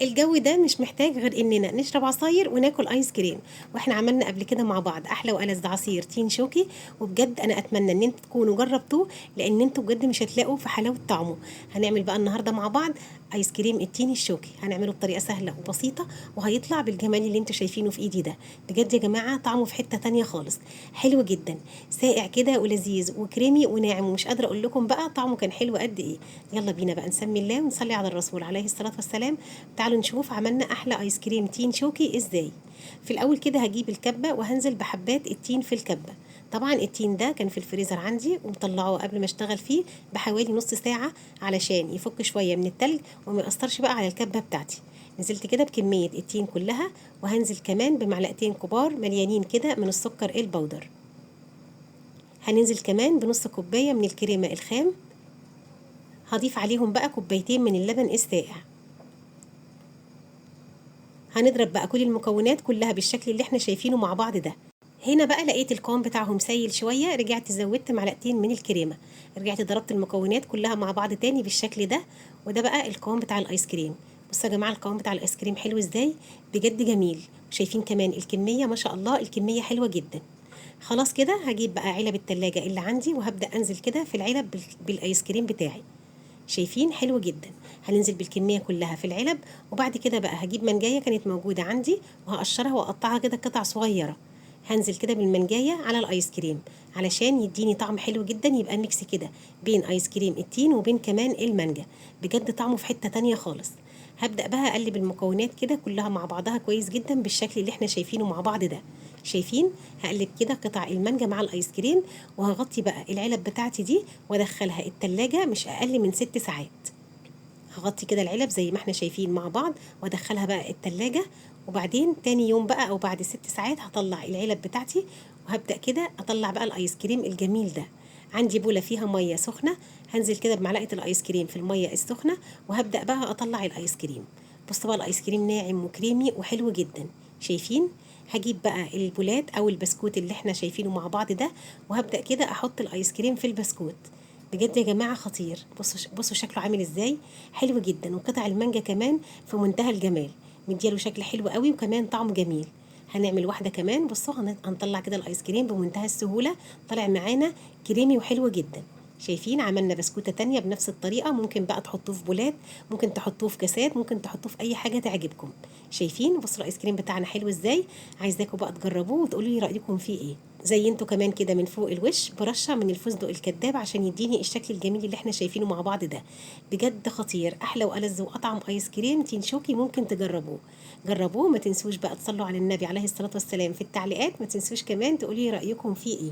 الجو ده مش محتاج غير اننا نشرب عصاير وناكل ايس كريم. واحنا عملنا قبل كده مع بعض احلى والذ عصير تين شوكي، وبجد انا اتمنى ان انتوا تكونوا جربتوه، لان انتوا بجد مش هتلاقوا في حلاوه طعمه. هنعمل بقى النهارده مع بعض ايس كريم التين الشوكي، هنعمله بطريقه سهله وبسيطه، وهيطلع بالجمال اللي انتوا شايفينه في ايدي ده. بجد يا جماعه طعمه في حته تانية خالص، حلو جدا، ساقع كده ولذيذ وكريمي وناعم، ومش قادره اقول لكم بقى طعمه كان حلو قد ايه. يلا بينا بقى نسمي الله ونصلي على الرسول عليه الصلاه والسلام. تعالوا نشوف عملنا احلى ايس كريم تين شوكي ازاي. في الاول كده هجيب الكبه وهنزل بحبات التين في الكبه. طبعا التين ده كان في الفريزر عندي ومطلعه قبل ما اشتغل فيه بحوالي نص ساعه، علشان يفك شويه من التلج وما ياثرش بقى على الكبه بتاعتي. نزلت كده بكميه التين كلها، وهنزل كمان بمعلقتين كبار مليانين كده من السكر البودر. هننزل كمان بنص كوبايه من الكريمه الخام. هضيف عليهم بقى كوبايتين من اللبن الساقع. هنضرب بقى كل المكونات كلها بالشكل اللي احنا شايفينه مع بعض ده. هنا بقى لقيت القوام بتاعهم سايل شويه، رجعت زودت معلقتين من الكريمه، رجعت ضربت المكونات كلها مع بعض تاني بالشكل ده. وده بقى القوام بتاع الايس كريم. بصوا يا جماعه القوام بتاع الايس كريم حلو ازاي، بجد جميل. شايفين كمان الكميه، ما شاء الله الكميه حلوه جدا. خلاص كده هجيب بقى علب التلاجة اللي عندي، وهبدأ انزل كده في العلب بالايس كريم بتاعي. شايفين حلو جدا. هننزل بالكميه كلها في العلب، وبعد كده بقى هجيب منجايه كانت موجوده عندي، وهقشرها واقطعها كده قطع صغيره. هنزل كده بالمنجايه على الايس كريم علشان يديني طعم حلو جدا، يبقى ميكس كده بين ايس كريم التين وبين كمان المانجا. بجد طعمه في حته تانية خالص. هبدأ بقى اقلب المكونات كده كلها مع بعضها كويس جدا بالشكل اللي احنا شايفينه مع بعض ده. شايفين؟ هقلب كده قطع المانجا مع الايس كريم، وهغطي بقى العلب بتاعتي دي وادخلها التلاجة مش اقل من 6 ساعات. هغطي كده العلب زي ما احنا شايفين مع بعض، وادخلها بقى التلاجة. وبعدين تاني يوم بقى او بعد 6 ساعات هطلع العلب بتاعتي، وهبدأ كده اطلع بقى الايس كريم الجميل ده. عندي بولة فيها مية سخنة، هنزل كده بمعلقة الايس كريم في المية السخنة، وهبدأ بقى اطلع الايس كريم. بصوا بقى الايس كريم ناعم وكريمي وحلو جدا. شايفين؟ هجيب بقى البولات او البسكوت اللي احنا شايفينه مع بعض ده، وهبدأ كده احط الايس كريم في البسكوت. بجد يا جماعة خطير. بصوا شكله عامل ازاي، حلو جدا. وقطع المانجا كمان في منتهى الجمال، مدياله شكل حلو قوي وكمان طعم جميل. هنعمل واحدة كمان. بصوا هنطلع كده الايس كريم بمنتهى السهولة، طلع معانا كريمي وحلو جدا. شايفين؟ عملنا بسكوتة تانية بنفس الطريقة، ممكن بقى تحطوه في بولات، ممكن تحطوه في كاسات، ممكن تحطوه في اي حاجة تعجبكم. شايفين؟ بصوا الايس كريم بتاعنا حلو ازاي. عايزاكم بقى تجربوه وتقولوا لي رأيكم فيه ايه. زينته كمان كده من فوق الوش برشه من الفستق الكداب عشان يديني الشكل الجميل اللي احنا شايفينه مع بعض ده. بجد خطير، احلى والذ واطعم ايس كريم تين شوكي ممكن تجربوه. جربوه، ما تنسوش بقى تصلوا على النبي عليه الصلاه والسلام في التعليقات، ما تنسوش كمان تقولي رايكم فيه ايه.